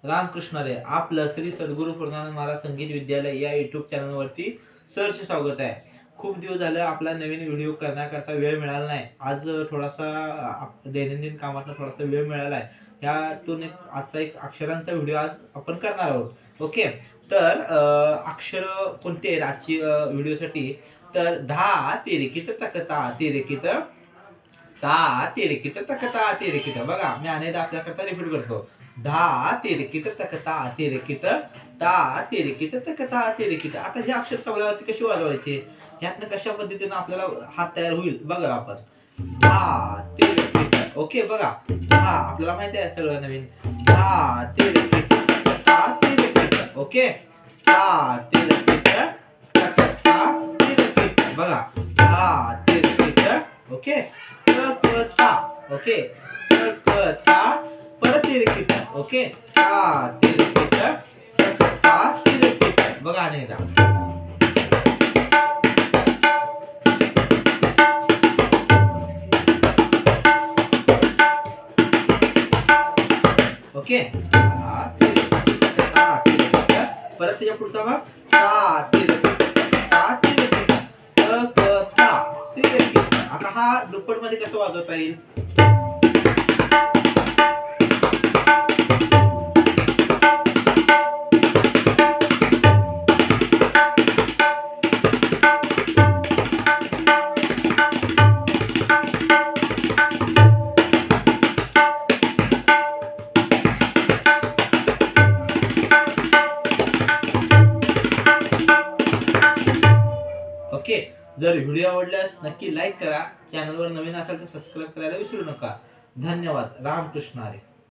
रामकृष्ण रे, आपलं श्री सद्गुरू पूर्णानंद महाराज संगीत विद्यालय या युट्यूब चॅनलवरती सहर्ष स्वागत आहे. खूप दिवस झालं आपला नवीन व्हिडिओ करण्याकरता वेळ मिळाला नाही. आज थोडासा दैनंदिन कामातून थोडासा वेळ मिळाला आहे. त्यातून आजचा एक अक्षरांचा व्हिडिओ आज आपण करणार आहोत. ओके, तर अक्षर कोणते आहेत आजची व्हिडिओसाठी? तर धा तिरेकित तकता तिरेकित ता तिरेकित तकता तिरेकित. बघा, मी अनेकदा आपल्याकरता रिपीट करतो. धा तिरेकित तकता तिरेकित ता तिरेकित तकता तिरेकित. आता हे अक्षर तबल्यावरती कशी वाजवायचे, ह्यातनं कशा पद्धतीने आपल्याला हात तयार होईल बघा आपण. धा तिरेकित. ओके, बघा हा आपल्याला माहिती आहे सगळं नवीन. धा तिरेकित तकता तिरेकित. ओके, ता तिरेकित तकता तिरेकित. बघा, धा तिरेकित. ओके, तकता. ओके, तकता परत तिरेकित. ओके, ता तिरेकित तकता तिरेकित. बघा अनेकदा. ओके, ता तिरेकित तकता तिरेकित. परत त्याच्या पुढचा भाग ता तिरेकित तकता तिरेकित तकता तिरेकित. आता हा दुप्पट मध्ये कसं वाजवता येईल? ओके, जर व्हिडिओ आवडल्यास नक्की लाईक करा. चॅनलवर नवीन असाल तर सबस्क्राईब करायला विसरू नका. धन्यवाद. रामकृष्ण हरी.